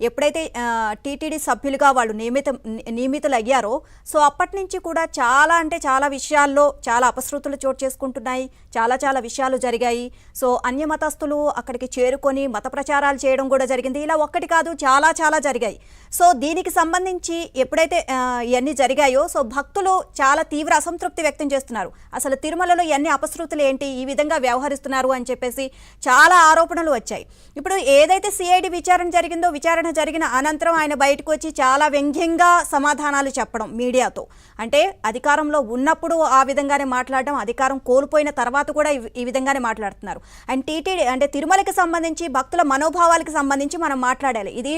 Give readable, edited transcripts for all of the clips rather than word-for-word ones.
ఎప్పుడైతే టీటీడీ సభ్యులుగా వాళ్ళు నియమితులు అయ్యారో సో అప్పటి నుంచి కూడా చాలా అంటే చాలా విషయాల్లో చాలా అపశృతులు చోటు చేసుకుంటున్నాయి, చాలా చాలా విషయాలు జరిగాయి. సో అన్యమతస్థులు అక్కడికి చేరుకొని మత ప్రచారాలు చేయడం కూడా జరిగింది. ఇలా ఒక్కటి కాదు, చాలా చాలా జరిగాయి. సో దీనికి సంబంధించి ఎప్పుడైతే ఇవన్నీ జరిగాయో సో భక్తులు చాలా తీవ్ర అసంతృప్తి వ్యక్తం చేస్తున్నారు. అసలు తిరుమలలో ఇవన్నీ అపశృతులు ఏంటి, ఈ విధంగా వ్యవహరిస్తున్నారు అని చెప్పేసి చాలా ఆరోపణలు వచ్చాయి. ఇప్పుడు ఏదైతే సిఐడి విచారణ జరిగిందో, విచారణ జరిగిన అనంతరం ఆయన బయటకు వచ్చి చాలా వ్యంగ్యంగా సమాధానాలు చెప్పడం మీడియాతో. అంటే అధికారంలో ఉన్నప్పుడు ఆ విధంగానే మాట్లాడడం, అధికారం కోల్పోయిన తర్వాత కూడా ఈ విధంగానే మాట్లాడుతున్నారు. అండ్ టీటీడీ అంటే తిరుమలకి సంబంధించి భక్తుల మనోభావాలకు సంబంధించి మనం మాట్లాడాలి. ఇది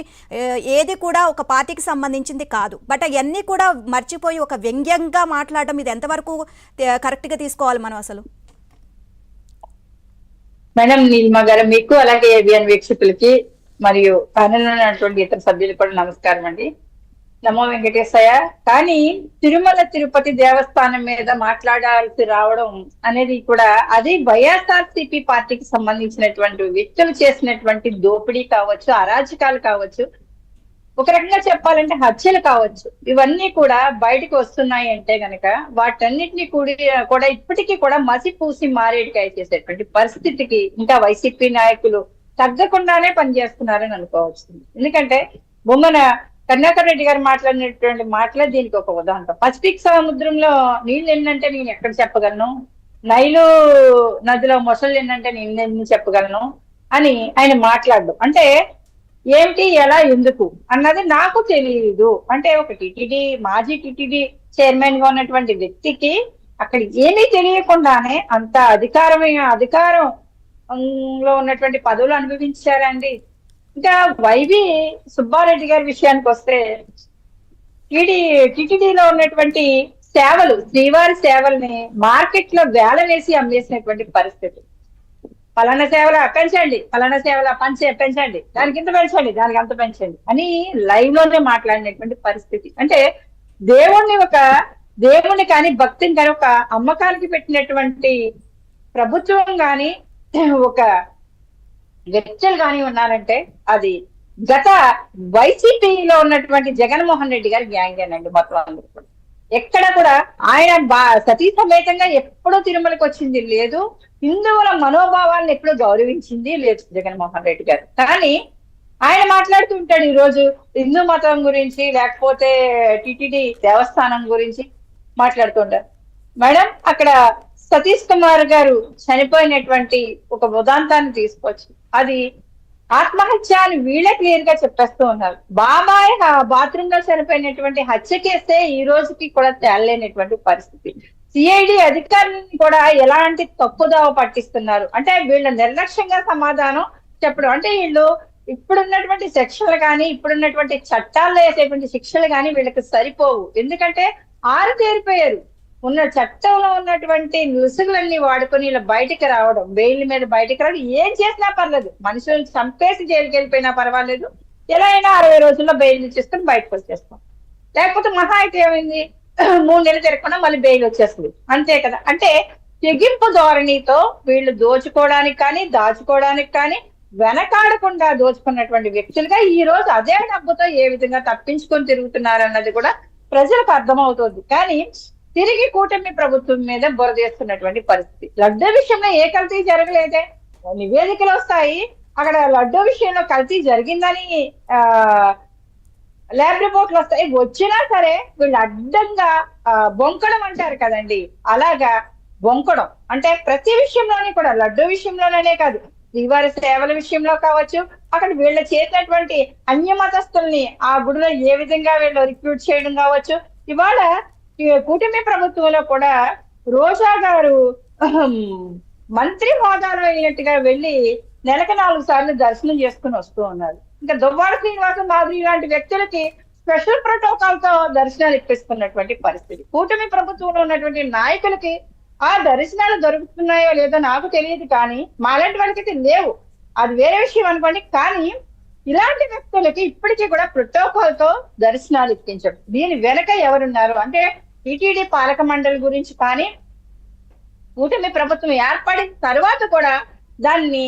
ఏది కూడా ఒక పార్టీకి సంబంధించింది కాదు. బట్ అవన్నీ కూడా మర్చిపోయి ఒక వ్యంగ్యంగా మాట్లాడడం ఇది ఎంతవరకు కరెక్ట్గా తీసుకోవాలి మనం అసలు? మేడం నీలిమ గారు, మీకు అలాగే ఏబిఎన్ వీక్షకులకి మరియు ప్యానెల్ ఉన్నటువంటి ఇతర సభ్యులకు కూడా నమస్కారం అండి. నమో వెంకటేశయ్య. కానీ తిరుమల తిరుపతి దేవస్థానం మీద మాట్లాడాల్సి రావడం అనేది కూడా అది వైఎస్ఆర్సీపీ పార్టీకి సంబంధించినటువంటి వ్యక్తులు చేసినటువంటి దోపిడీ కావచ్చు, అరాచకాలు కావచ్చు, ఒక రకంగా చెప్పాలంటే హత్యలు కావచ్చు, ఇవన్నీ కూడా బయటకు వస్తున్నాయి అంటే గనక వాటన్నిటిని కూడా ఇప్పటికీ కూడా మసి పూసి మారేడుకాయ చేసేటువంటి పరిస్థితికి ఇంకా వైసీపీ నాయకులు తగ్గకుండానే పనిచేస్తున్నారని అనుకోవచ్చు. ఎందుకంటే బొమ్మన కరుణాకర్ రెడ్డి గారు మాట్లాడినటువంటి మాటలే దీనికి ఒక ఉదాహరణ. పసిఫిక్ సముద్రంలో నీళ్లు ఎన్నంటే నేను ఎక్కడ చెప్పగలను, నైలు నదిలో మొసళ్ళు ఎన్నంటే నేను ఎన్ని చెప్పగలను అని ఆయన మాట్లాడడం అంటే ఏమిటి, ఎలా, ఎందుకు అన్నది నాకు తెలియదు. అంటే ఒక మాజీ టీటీడీ చైర్మన్ గా ఉన్నటువంటి వ్యక్తికి అక్కడ ఏమీ తెలియకుండానే అంత అధికారంలో ఉన్నటువంటి పదవులు అనుభవించారండి. ఇంకా వైవి సుబ్బారెడ్డి గారి విషయానికి వస్తే టీటీడీలో ఉన్నటువంటి సేవలు, శ్రీవారి సేవల్ని మార్కెట్ లో వేల వేసి అమ్మేసినటువంటి పరిస్థితి. పలానా సేవల పెంచండి, పలానా సేవల పెంచండి, దానికి ఇంత పెంచండి, దానికి అంత పెంచండి అని లైవ్ లోనే మాట్లాడినటువంటి పరిస్థితి. అంటే దేవుణ్ణి కానీ భక్తిని కానీ ఒక అమ్మకానికి పెట్టినటువంటి ప్రభుత్వం కానీ ఒక వ్యక్తులు కానీ ఉన్నారంటే అది గత వైసీపీలో ఉన్నటువంటి జగన్మోహన్ రెడ్డి గారి గ్యాంగేనండి. మొత్తం అందరూ కూడా ఎక్కడ కూడా ఆయన సతీ సమేతంగా ఎప్పుడూ తిరుమలకి వచ్చింది లేదు, హిందువుల మనోభావాలను ఎప్పుడూ గౌరవించింది లేదు జగన్మోహన్ రెడ్డి గారు. కానీ ఆయన మాట్లాడుతూ ఉంటాడు ఈ రోజు హిందూ మతం గురించి, లేకపోతే టిటిడి దేవస్థానం గురించి మాట్లాడుతుంటారు. మేడం, అక్కడ సతీష్ కుమార్ గారు చనిపోయినటువంటి ఒక ఉదాంతాన్ని తీసుకోవచ్చు. అది ఆత్మహత్య అని వీళ్ళే క్లియర్ గా చెప్పేస్తూ ఉన్నారు. బాబాయ్ బాత్రూమ్ లో చనిపోయినటువంటి హత్య కేస్తే ఈ రోజుకి కూడా తేలలేనటువంటి పరిస్థితి. సిఐడి అధికారులను కూడా ఎలాంటి తప్పుదావ పట్టిస్తున్నారు అంటే వీళ్ళ నిర్లక్ష్యంగా సమాధానం చెప్పడం. అంటే వీళ్ళు ఇప్పుడున్నటువంటి శిక్షలు కానీ, ఇప్పుడున్నటువంటి చట్టాల్లో వేసేటువంటి శిక్షలు కానీ వీళ్ళకి సరిపోవు. ఎందుకంటే ఆరుతేరిపోయారు. ఉన్న చట్టంలో ఉన్నటువంటి నుసుగులన్నీ వాడుకొని ఇలా బయటికి రావడం, బెయిల్ మీద బయటికి రావడం, ఏం చేసినా పర్లేదు, మనుషులను చంపేసి జైలుకి వెళ్ళిపోయినా పర్వాలేదు, ఎలా అయినా 60 రోజుల్లో బెయిల్ ఇచ్చేసుకుని బయటకు వచ్చేస్తాం. లేకపోతే మహా అయితే ఏమైంది, 3 నెలలు తిరగకుండా మళ్ళీ బెయిల్ వచ్చేస్తుంది, అంతే కదా. అంటే తెగింపు ధోరణితో వీళ్ళు దోచుకోవడానికి కానీ దాచుకోవడానికి కానీ వెనకాడకుండా దోచుకున్నటువంటి వ్యక్తులుగా ఈ రోజు అదే డబ్బుతో ఏ విధంగా తప్పించుకొని తిరుగుతున్నారన్నది కూడా ప్రజలకు అర్థమవుతుంది. కానీ తిరిగి కూటమి ప్రభుత్వం మీద బురదేస్తున్నటువంటి పరిస్థితి. లడ్డూ విషయంలో ఏ కల్తీ జరగలేదే, నివేదికలు వస్తాయి, అక్కడ లడ్డూ విషయంలో కల్తీ జరిగిందని ల్యాబ్ రిపోర్ట్లు వస్తాయి, వచ్చినా సరే వీళ్ళు అడ్డంగా బొంకడం అంటారు కదండి, అలాగా బొంకడం. అంటే ప్రతి విషయంలోని కూడా, లడ్డూ విషయంలోనే కాదు, శ్రీవారి సేవల విషయంలో కావచ్చు, అక్కడ వీళ్ళు చేసినటువంటి అన్యమతస్తుల్ని ఆ గుడిలో ఏ విధంగా వీళ్ళు రిక్రూట్ చేయడం కావచ్చు. ఇవాళ కూటమి ప్రభుత్వంలో కూడా రోజా గారు మంత్రి హోదాలో అయినట్టుగా వెళ్ళి నెలకు 4 సార్లు దర్శనం చేసుకుని వస్తూ ఉన్నారు. ఇంకా దువ్వాడ శ్రీనివాస మాధురి లాంటి వ్యక్తులకి స్పెషల్ ప్రోటోకాల్ తో దర్శనాలు ఇప్పిస్తున్నటువంటి పరిస్థితి. కూటమి ప్రభుత్వంలో ఉన్నటువంటి నాయకులకి ఆ దర్శనాలు దొరుకుతున్నాయో లేదో నాకు తెలియదు, కానీ మాలాంటి వాళ్ళకైతే లేవు, అది వేరే విషయం అనుకోండి. కానీ ఇలాంటి వ్యక్తులకి ఇప్పటికీ కూడా ప్రోటోకాల్ తో దర్శనాలు ఇప్పించడం, దీని వెనక ఎవరున్నారు అంటే టిటిడి పాలక మండలి గురించి కానీ, కూటమి ప్రభుత్వం ఏర్పడిన తర్వాత కూడా దాన్ని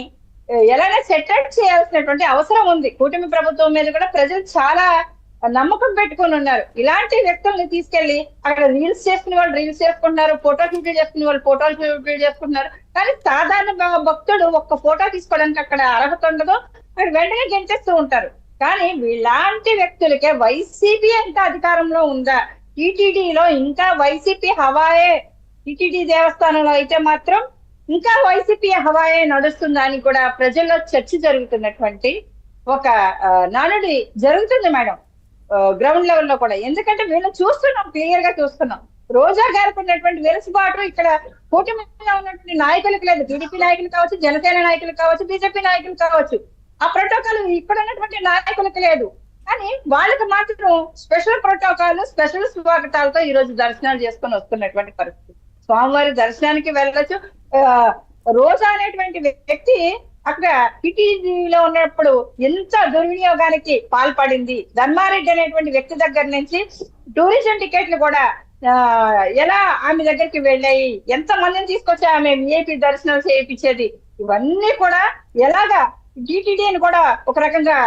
ఎలాగైనా సెటిల్ చేయాల్సినటువంటి అవసరం ఉంది. కూటమి ప్రభుత్వం మీద కూడా ప్రజలు చాలా నమ్మకం పెట్టుకొని ఉన్నారు. ఇలాంటి వ్యక్తుల్ని తీసుకెళ్లి అక్కడ రీల్స్ చేసుకునే వాళ్ళు రీల్స్ చేసుకుంటున్నారు, ఫోటో షూట్లు చేసుకునే వాళ్ళు ఫోటోలు షూట్లు చేసుకుంటున్నారు. కానీ సాధారణ భక్తుడు ఒక్క ఫోటో తీసుకోవడానికి అక్కడ అర్హత ఉండదు, అక్కడ వెంటనే గెంటేస్తూ ఉంటారు. కానీ ఇలాంటి వ్యక్తులకే వైసీపీ ఎంత అధికారంలో ఉందా? టీటీడీలో ఇంకా వైసీపీ హవాయే, టీటీడీ దేవస్థానంలో అయితే మాత్రం ఇంకా వైసీపీ హవాయే నడుస్తుందా అని కూడా ప్రజల్లో చర్చ జరుగుతున్నటువంటి ఒక నానుడి జరుగుతుంది మేడం, గ్రౌండ్ లెవెల్లో కూడా. ఎందుకంటే వీళ్ళు చూస్తున్నాం, క్లియర్ గా చూస్తున్నాం. రోజా గారికి ఉన్నటువంటి వెలుసుబాటు ఇక్కడ కూటమిలో ఉన్నటువంటి నాయకులకు లేదు. టీడీపీ నాయకులు కావచ్చు, జనసేన నాయకులు కావచ్చు, బీజేపీ నాయకులు కావచ్చు. ఆ ప్రోటోకాల్ ఇక్కడ ఉన్నటువంటి నాయకులకు లేదు. కానీ వాళ్ళకి మాత్రం స్పెషల్ ప్రోటోకాల్, స్పెషల్ స్వాగతాలతో ఈ రోజు దర్శనాలు చేసుకొని వస్తున్నటువంటి పరిస్థితి. స్వామివారి దర్శనానికి వెళ్ళొచ్చు. రోజా అనేటువంటి వ్యక్తి అక్కడ టీటీడీలో ఉన్నప్పుడు ఎంత దుర్వినియోగానికి పాల్పడింది. ధర్మారెడ్డి అనేటువంటి వ్యక్తి దగ్గర నుంచి టూరిజం టికెట్లు కూడా ఎలా ఆమె దగ్గరికి వెళ్ళాయి, ఎంత మందిని తీసుకొచ్చి ఆమె విఐపి దర్శనాలు చేయించేది, ఇవన్నీ కూడా ఎలాగా టీటీడీని కూడా ఒక రకంగా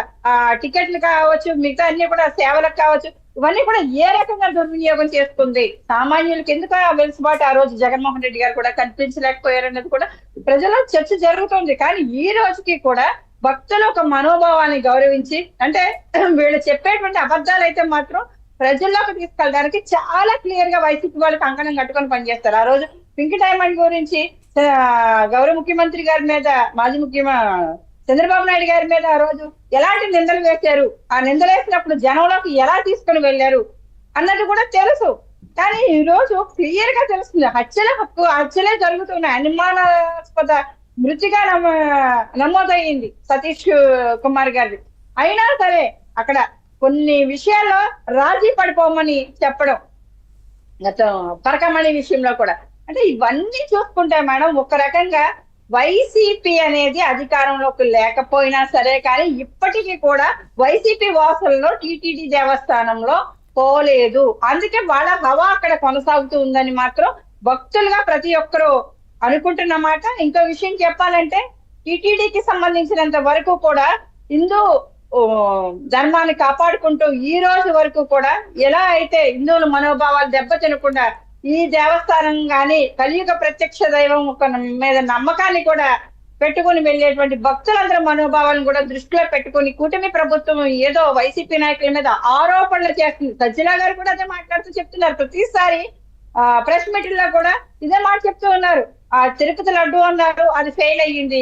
టికెట్లు కావచ్చు, మిగతా అన్ని కూడా సేవలకు కావచ్చు, ఇవన్నీ కూడా ఏ రకంగా దుర్వినియోగం చేస్తుంది. సామాన్యులకు ఎందుకు ఆ వెలుసుబాటు ఆ రోజు జగన్మోహన్ రెడ్డి గారు కూడా కనిపించలేకపోయారన్నది కూడా ప్రజల్లో చర్చ జరుగుతుంది. కానీ ఈ రోజుకి కూడా భక్తుల ఒక మనోభావాన్ని గౌరవించి, అంటే వీళ్ళు చెప్పేటువంటి అబద్ధాలు అయితే మాత్రం ప్రజల్లోకి తీసుకెళ్ళడానికి చాలా క్లియర్ గా వైసీపీ వాళ్ళు కంకణం కట్టుకొని పనిచేస్తారు. ఆ రోజు పింక్ డైమండ్ గురించి గౌరవ ముఖ్యమంత్రి గారి మీద, మాజీ ముఖ్యమంత్రి చంద్రబాబు నాయుడు గారి మీద ఆ రోజు ఎలాంటి నిందలు వేశారు, ఆ నిందలు వేసినప్పుడు జనంలోకి ఎలా తీసుకుని వెళ్ళారు అన్నది కూడా తెలుసు. కానీ ఈ రోజు క్లియర్ గా తెలుస్తుంది, హత్యలే జరుగుతున్నాయి. అనుమానాస్పద మృతిగా నమోదయ్యింది సతీష్ కుమార్ గారిది. అయినా సరే అక్కడ కొన్ని విషయాల్లో రాజీ పడిపోమని చెప్పడం, గత పరకమణి విషయంలో కూడా. అంటే ఇవన్నీ చూసుకుంటే మేడం ఒక రకంగా వైసీపీ అనేది అధికారంలోకి లేకపోయినా సరే కానీ ఇప్పటికీ కూడా వైసీపీ వాసుల్లో టీటీడీ దేవస్థానంలో పోలేదు. అందుకే వాళ్ళ హవా అక్కడ కొనసాగుతూ ఉందని మాత్రం భక్తులుగా ప్రతి ఒక్కరూ అనుకుంటున్నమాట. ఇంకో విషయం చెప్పాలంటే టీటీడీకి సంబంధించినంత వరకు కూడా హిందూ ధర్మాన్ని కాపాడుకుంటూ ఈ రోజు వరకు కూడా ఎలా అయితే హిందువుల మనోభావాలు దెబ్బతినకుండా ఈ దేవస్థానం గాని కలియుగ ప్రత్యక్ష దైవం మీద నమ్మకాన్ని కూడా పెట్టుకుని వెళ్ళేటువంటి భక్తులందరూ మనోభావాలను కూడా దృష్టిలో పెట్టుకుని కూటమి ప్రభుత్వం ఏదో వైసీపీ నాయకుల మీద ఆరోపణలు చేస్తుంది. సజ్జల గారు కూడా అదే మాట్లాడుతూ చెప్తున్నారు. ప్రతిసారి ప్రెస్ మీటింగ్ లో కూడా ఇదే మాట చెప్తూ ఉన్నారు. తిరుపతి లడ్డు అన్నారు, అది ఫెయిల్ అయ్యింది.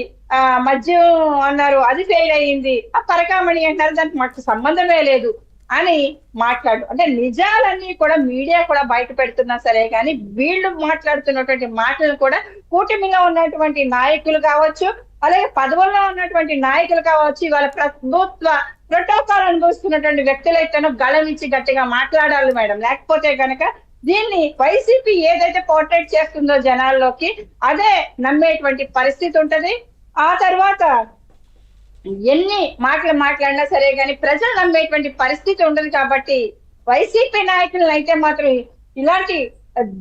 మద్యం అన్నారు, అది ఫెయిల్ అయ్యింది. పరకామణి అంటారు, దానికి మాకు సంబంధమే లేదు అని మాట్లాడు. అంటే నిజాలన్నీ కూడా మీడియా కూడా బయట పెడుతున్నా సరే కానీ వీళ్ళు మాట్లాడుతున్నటువంటి మాటలు కూడా కూటమిలో ఉన్నటువంటి నాయకులు కావచ్చు, అలాగే పదవుల్లో ఉన్నటువంటి నాయకులు కావచ్చు, ఇవాళ ప్రభుత్వ ప్రోటోకాల్ అనుభవిస్తున్నటువంటి వ్యక్తులైతేనో గళం ఇచ్చి గట్టిగా మాట్లాడాలి మేడం. లేకపోతే కనుక దీన్ని వైసీపీ ఏదైతే పోర్ట్రేట్ చేస్తుందో జనాల్లోకి అదే నమ్మేటువంటి పరిస్థితి ఉంటది. ఆ తర్వాత ఎన్ని మాటలు మాట్లాడినా సరే కానీ ప్రజలు నమ్మేటువంటి పరిస్థితి ఉండదు. కాబట్టి వైసీపీ నాయకులను అయితే మాత్రం ఇలాంటి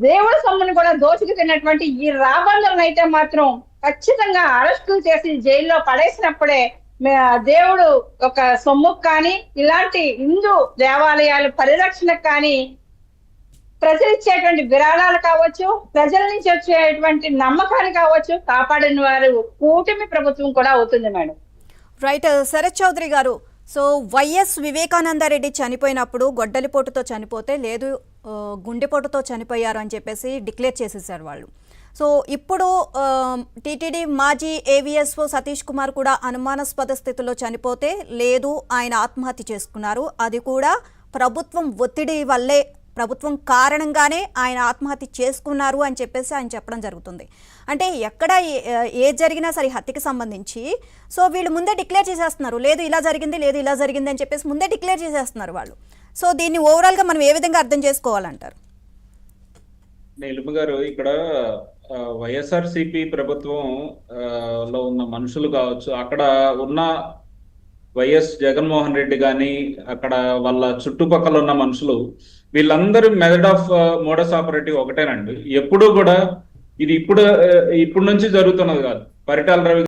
దేవుడు సొమ్మును కూడా దోచుకు తిన్నటువంటి ఈ రాబందులను అయితే మాత్రం ఖచ్చితంగా అరెస్టులు చేసి జైల్లో పడేసినప్పుడే దేవుడు ఒక సొమ్ముకు కానీ ఇలాంటి హిందూ దేవాలయాల పరిరక్షణకు కానీ ప్రజలు ఇచ్చేటువంటి విరాళాలు కావచ్చు, ప్రజల నుంచి వచ్చేటువంటి నమ్మకాలు కావచ్చు, కాపాడిన వారు కూటమి ప్రభుత్వం కూడా అవుతుంది మేడం. రైట్. శరత్ చౌదరి గారు, సో వైఎస్ వివేకానందరెడ్డి చనిపోయినప్పుడు గొడ్డలిపోటుతో చనిపోతే లేదు గుండెపోటుతో చనిపోయారు అని చెప్పేసి డిక్లేర్ చేసేసారు వాళ్ళు. సో ఇప్పుడు టీటీడీ మాజీ ఏవీఎస్ఓ సతీష్ కుమార్ కూడా అనుమానాస్పద స్థితిలో చనిపోతే లేదు ఆయన ఆత్మహత్య చేసుకున్నారు, అది కూడా ప్రభుత్వం ఒత్తిడి వల్లే, ప్రభుత్వం కారణంగానే ఆయన ఆత్మహత్య చేసుకున్నారు అని చెప్పేసి ఆయన చెప్పడం జరుగుతుంది. అంటే ఎక్కడ ఏ జరిగినా సరే హత్యకి సంబంధించి సో వీళ్ళు ముందే డిక్లేర్ చేసేస్తున్నారు, లేదు ఇలా జరిగింది, లేదు ఇలా జరిగింది అని చెప్పేసి ముందే డిక్లేర్ చేసేస్తున్నారు వాళ్ళు. సో దీన్ని ఓవరాల్గా మనం ఏ విధంగా అర్థం చేసుకోవాలంటారు? నీలిమ గారు, ఇక్కడ వైఎస్ఆర్సిపి ప్రభుత్వం లో ఉన్న మనుషులు కావచ్చు, అక్కడ ఉన్న వైఎస్ జగన్మోహన్ రెడ్డి కానీ అక్కడ వాళ్ళ చుట్టుపక్కల ఉన్న మనుషులు వీళ్ళందరూ మెథడ్ ఆఫ్ మోడస్ ఆపరేటివ్ ఒకటేనండి. ఎప్పుడూ కూడా ఇది ఇప్పుడు నుంచి జరుగుతున్నది కాదు. పరిటాల రవి